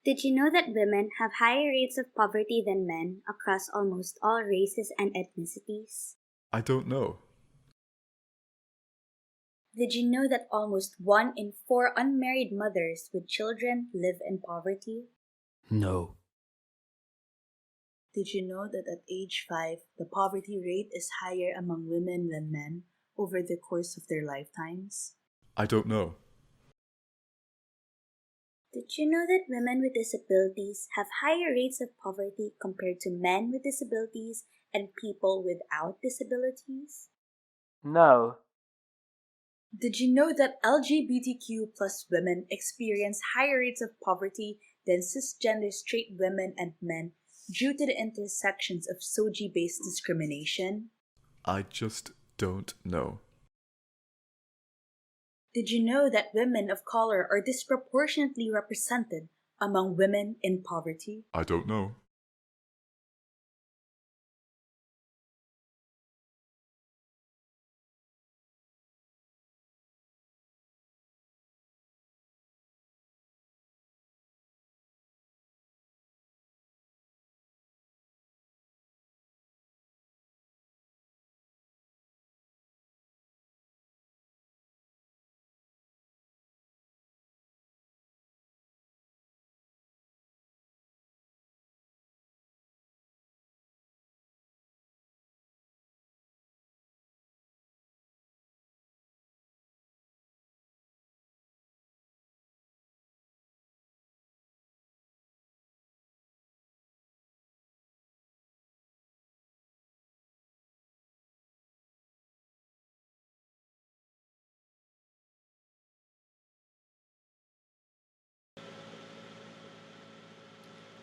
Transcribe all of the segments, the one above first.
Did you know that women have higher rates of poverty than men across almost all races and ethnicities? I don't know. Did you know that almost 1 in 4 unmarried mothers with children live in poverty? No. Did you know that at age 5, the poverty rate is higher among women than men over the course of their lifetimes? I don't know. Did you know that women with disabilities have higher rates of poverty compared to men with disabilities and people without disabilities? No. Did you know that LGBTQ plus women experience higher rates of poverty than cisgender straight women and men due to the intersections of SOGI-based discrimination? I just don't know. Did you know that women of color are disproportionately represented among women in poverty? I don't know.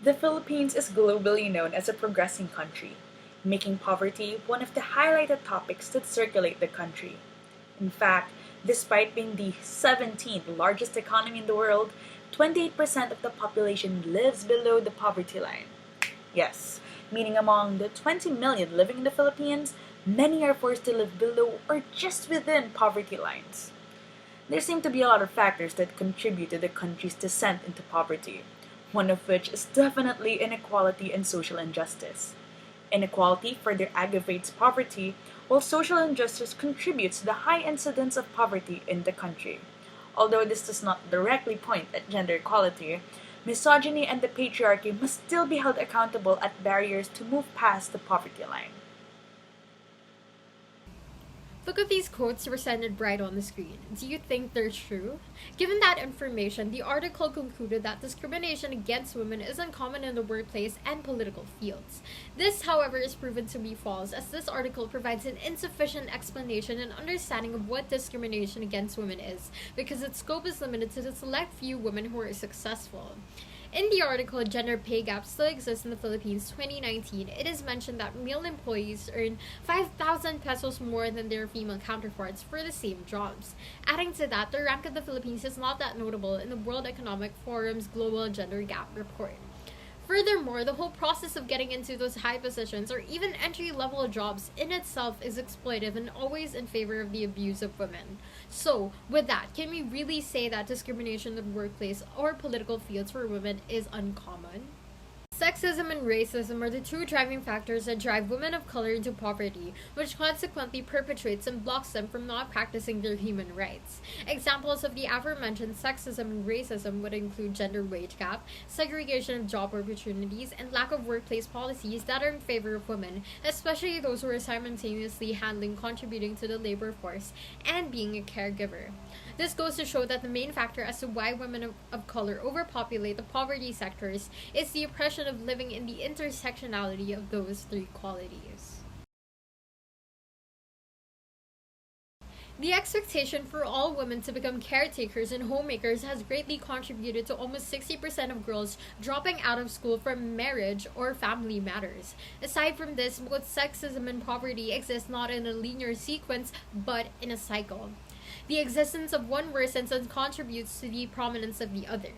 The Philippines is globally known as a progressing country, making poverty one of the highlighted topics that circulate the country. In fact, despite being the 17th largest economy in the world, 28% of the population lives below the poverty line. Yes, meaning among the 20 million living in the Philippines, many are forced to live below or just within poverty lines. There seem to be a lot of factors that contribute to the country's descent into poverty, one of which is definitely inequality and social injustice. Inequality further aggravates poverty, while social injustice contributes to the high incidence of poverty in the country. Although this does not directly point at gender equality, misogyny and the patriarchy must still be held accountable as barriers to move past the poverty line. Look at these quotes presented right on the screen. Do you think they're true? Given that information, the article concluded that discrimination against women is uncommon in the workplace and political fields. This, however, is proven to be false, as this article provides an insufficient explanation and understanding of what discrimination against women is, because its scope is limited to the select few women who are successful. In the article, Gender Pay Gap Still Exists in the Philippines 2019, it is mentioned that male employees earn 5,000 pesos more than their female counterparts for the same jobs. Adding to that, the rank of the Philippines is not that notable in the World Economic Forum's Global Gender Gap Report. Furthermore, the whole process of getting into those high positions or even entry-level jobs in itself is exploitive and always in favor of the abuse of women. So, with that, can we really say that discrimination in the workplace or political fields for women is uncommon? Sexism and racism are the two driving factors that drive women of color into poverty, which consequently perpetuates and blocks them from not practicing their human rights. Examples of the aforementioned sexism and racism would include gender wage gap, segregation of job opportunities, and lack of workplace policies that are in favor of women, especially those who are simultaneously contributing to the labor force, and being a caregiver. This goes to show that the main factor as to why women of color overpopulate the poverty sectors is the oppression of living in the intersectionality of those three qualities. The expectation for all women to become caretakers and homemakers has greatly contributed to almost 60% of girls dropping out of school from marriage or family matters. Aside from this, both sexism and poverty exist not in a linear sequence, but in a cycle. The existence of one worsens and contributes to the prominence of the other.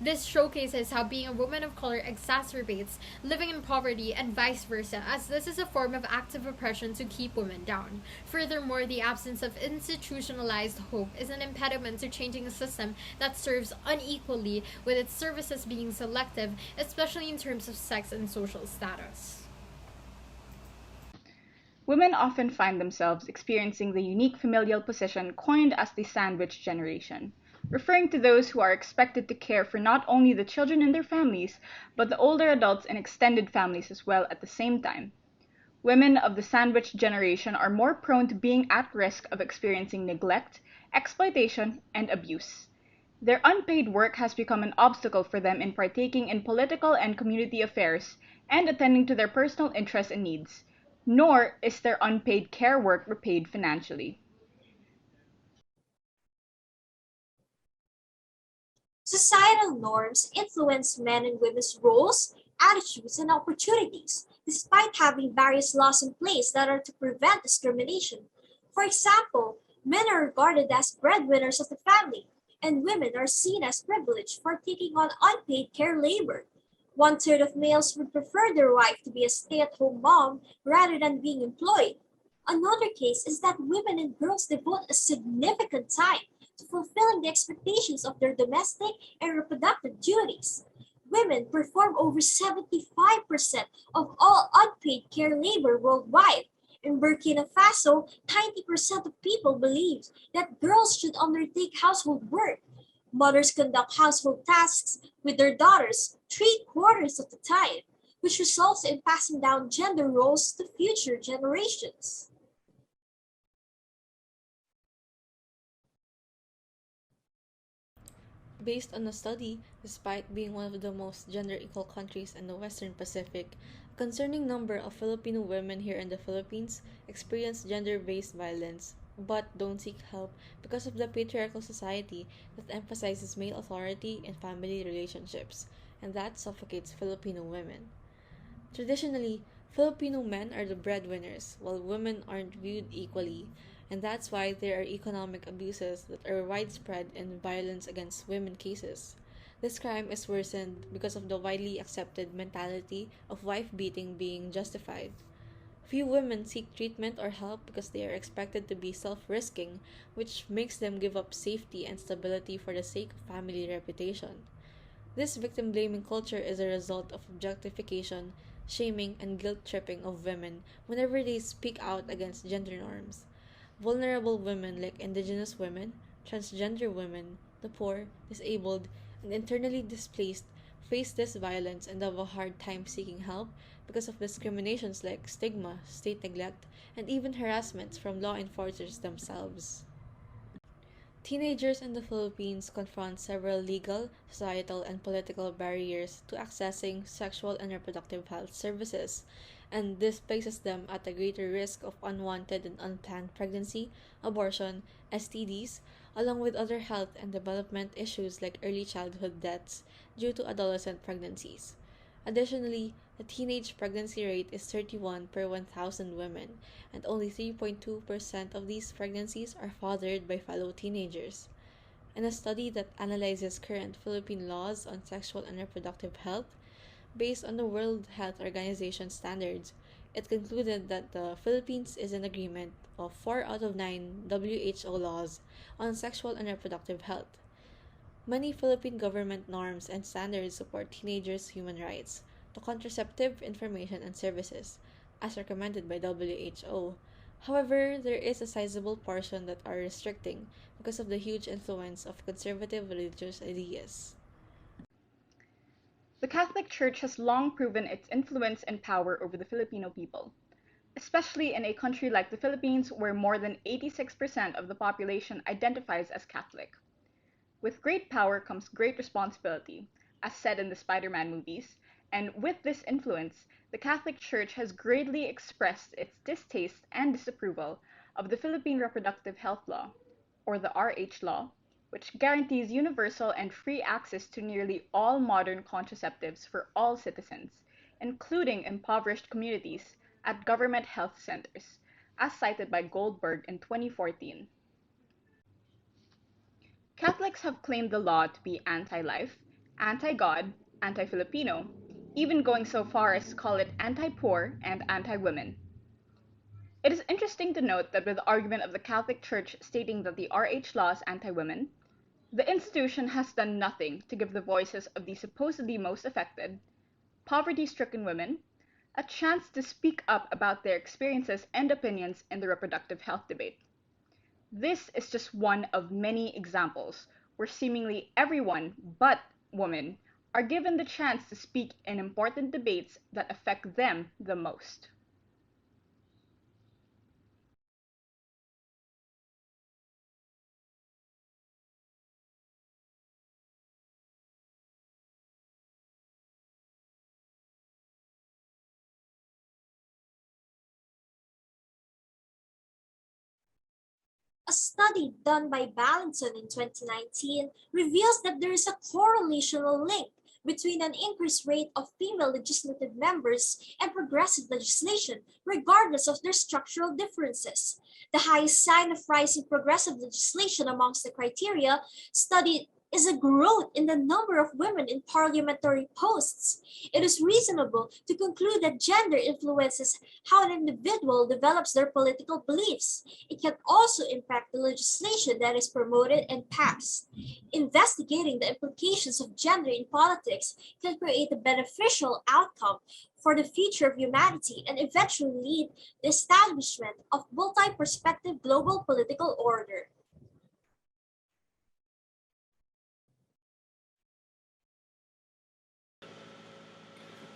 This showcases how being a woman of color exacerbates living in poverty and vice versa, as this is a form of active oppression to keep women down. Furthermore, the absence of institutionalized hope is an impediment to changing a system that serves unequally, with its services being selective, especially in terms of sex and social status. Women often find themselves experiencing the unique familial position coined as the sandwich generation, referring to those who are expected to care for not only the children in their families, but the older adults in extended families as well at the same time. Women of the sandwich generation are more prone to being at risk of experiencing neglect, exploitation, and abuse. Their unpaid work has become an obstacle for them in partaking in political and community affairs and attending to their personal interests and needs, nor is their unpaid care work repaid financially. Societal norms influence men and women's roles, attitudes, and opportunities, despite having various laws in place that are to prevent discrimination. For example, men are regarded as breadwinners of the family, and women are seen as privileged for taking on unpaid care labor. One third of males would prefer their wife to be a stay at home mom rather than being employed. Another case is that women and girls devote a significant time to fulfilling the expectations of their domestic and reproductive duties. Women perform over 75% of all unpaid care labor worldwide. In Burkina Faso, 90% of people believe that girls should undertake household work. Mothers conduct household tasks with their daughters 3/4 of the time, which results in passing down gender roles to future generations. Based on a study, despite being one of the most gender equal countries in the Western Pacific, a concerning number of Filipino women here in the Philippines experience gender based violence but don't seek help because of the patriarchal society that emphasizes male authority in family relationships, and that suffocates Filipino women. Traditionally, Filipino men are the breadwinners, while women aren't viewed equally, and that's why there are economic abuses that are widespread in violence against women cases. This crime is worsened because of the widely accepted mentality of wife beating being justified. Few women seek treatment or help because they are expected to be self risking, which makes them give up safety and stability for the sake of family reputation. This victim blaming culture is a result of objectification, shaming, and guilt tripping of women whenever they speak out against gender norms. Vulnerable women like indigenous women, transgender women, the poor, disabled, and internally displaced face this violence and have a hard time seeking help because of discriminations like stigma, state neglect, and even harassments from law enforcers themselves. Teenagers in the Philippines confront several legal, societal, and political barriers to accessing sexual and reproductive health services, and this places them at a greater risk of unwanted and unplanned pregnancy, abortion, STDs, along with other health and development issues like early childhood deaths due to adolescent pregnancies. Additionally, the teenage pregnancy rate is 31 per 1,000 women, and only 3.2% of these pregnancies are fathered by fellow teenagers. In a study that analyzes current Philippine laws on sexual and reproductive health, based on the World Health Organization standards, it concluded that the Philippines is in agreement of 4 out of 9 WHO laws on sexual and reproductive health. Many Philippine government norms and standards support teenagers' human rights to contraceptive information and services, as recommended by WHO. However, there is a sizable portion that are restricting because of the huge influence of conservative religious ideas. The Catholic Church has long proven its influence and power over the Filipino people, especially in a country like the Philippines where more than 86% of the population identifies as Catholic. With great power comes great responsibility, as said in the Spider-Man movies, and with this influence, the Catholic Church has greatly expressed its distaste and disapproval of the Philippine Reproductive Health Law, or the RH Law, which guarantees universal and free access to nearly all modern contraceptives for all citizens, including impoverished communities, at government health centers, as cited by Goldberg in 2014. Catholics have claimed the law to be anti-life, anti-God, anti-Filipino, even going so far as to call it anti-poor and anti-women. It is interesting to note that with the argument of the Catholic Church stating that the RH law is anti-women, the institution has done nothing to give the voices of the supposedly most affected, poverty-stricken women, a chance to speak up about their experiences and opinions in the reproductive health debate. This is just one of many examples where seemingly everyone but women are given the chance to speak in important debates that affect them the most. A study done by Baldonado in 2019 reveals that there is a correlational link between an increased rate of female legislative members and progressive legislation, regardless of their structural differences. The highest sign of rising progressive legislation amongst the criteria studied is a growth in the number of women in parliamentary posts. It is reasonable to conclude that gender influences how an individual develops their political beliefs. It can also impact the legislation that is promoted and passed. Investigating the implications of gender in politics can create a beneficial outcome for the future of humanity and eventually lead the establishment of multi-perspective global political order.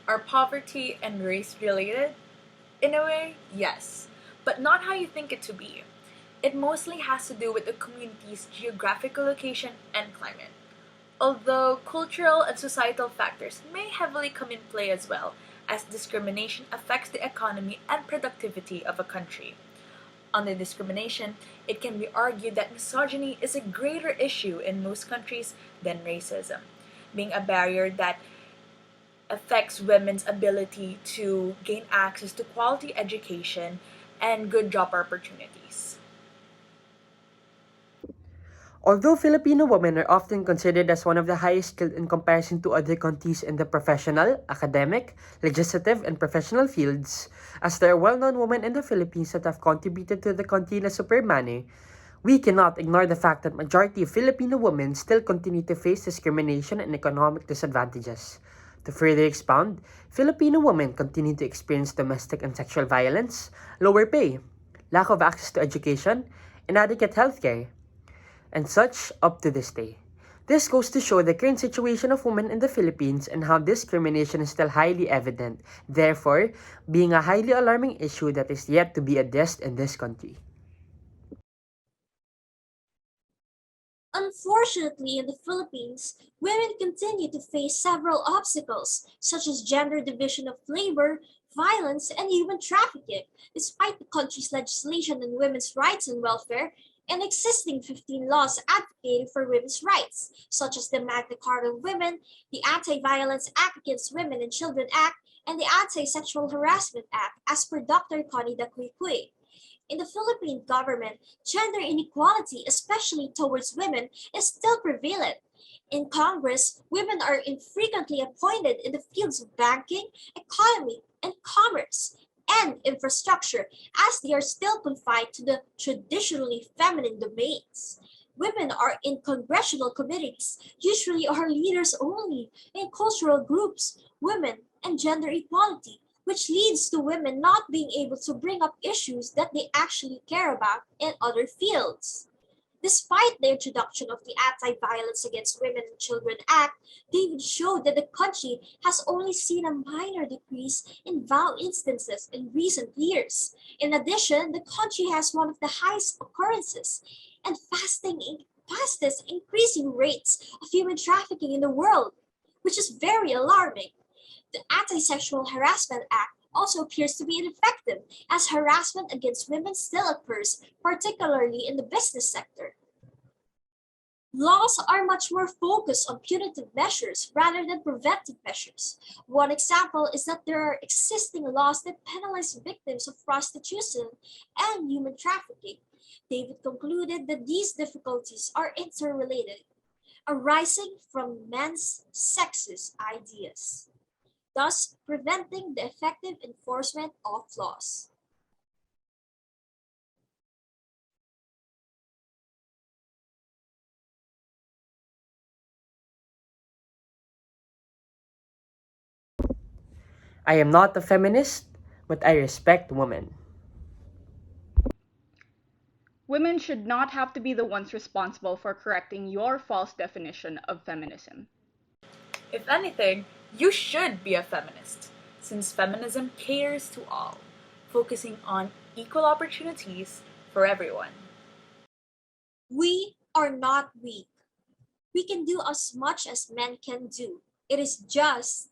Are poverty and race related? In a way, yes, but not how you think it to be. It mostly has to do with the community's geographical location and climate, although cultural and societal factors may heavily come in play as well, as discrimination affects the economy and productivity of a country. On the discrimination, it can be argued that misogyny is a greater issue in most countries than racism, being a barrier that affects women's ability to gain access to quality education and good job opportunities. Although Filipino women are often considered as one of the highest skilled in comparison to other countries in the professional, academic, legislative, and professional fields, as there are well-known women in the Philippines that have contributed to the country in a superb manner, we cannot ignore the fact that majority of Filipino women still continue to face discrimination and economic disadvantages. To further expound, Filipino women continue to experience domestic and sexual violence, lower pay, lack of access to education, inadequate healthcare, and such up to this day. This goes to show the current situation of women in the Philippines and how discrimination is still highly evident, therefore, being a highly alarming issue that is yet to be addressed in this country. Unfortunately, in the Philippines, women continue to face several obstacles, such as gender division of labor, violence, and human trafficking, despite the country's legislation on women's rights and welfare and existing 15 laws advocating for women's rights, such as the Magna Carta of Women, the Anti-Violence Act Against Women and Children Act, and the Anti-Sexual Harassment Act, as per Dr. Connie Dacuicuy. In the Philippine government, gender inequality, especially towards women, is still prevalent. In Congress, women are infrequently appointed in the fields of banking, economy, and commerce, and infrastructure, as they are still confined to the traditionally feminine domains. Women are in congressional committees, usually are leaders only, in cultural groups, women, and gender equality, which leads to women not being able to bring up issues that they actually care about in other fields. Despite the introduction of the Anti-Violence Against Women and Children Act, David showed that the country has only seen a minor decrease in violent instances in recent years. In addition, the country has one of the highest occurrences and fastest increasing rates of human trafficking in the world, which is very alarming. The Anti-Sexual Harassment Act also appears to be ineffective, as harassment against women still occurs, particularly in the business sector. Laws are much more focused on punitive measures rather than preventive measures. One example is that there are existing laws that penalize victims of prostitution and human trafficking. David concluded that these difficulties are interrelated, arising from men's sexist ideas, thus preventing the effective enforcement of laws. I am not a feminist, but I respect women. Women should not have to be the ones responsible for correcting your false definition of feminism. If anything, you should be a feminist, since feminism caters to all, focusing on equal opportunities for everyone. We are not weak. We can do as much as men can do. It is just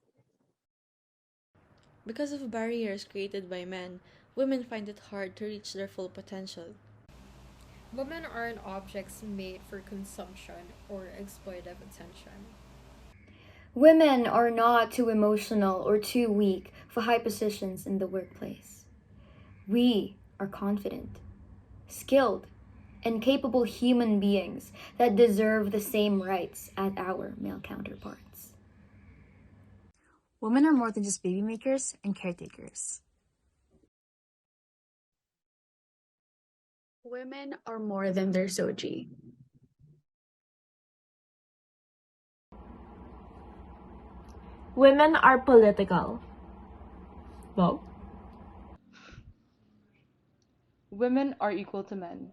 Because of barriers created by men, women find it hard to reach their full potential. Women aren't objects made for consumption or exploitive attention. Women are not too emotional or too weak for high positions in the workplace. We are confident, skilled, and capable human beings that deserve the same rights as our male counterparts. Women are more than just baby makers and caretakers. Women are more than their soji. Women are political. Well, Women are equal to men.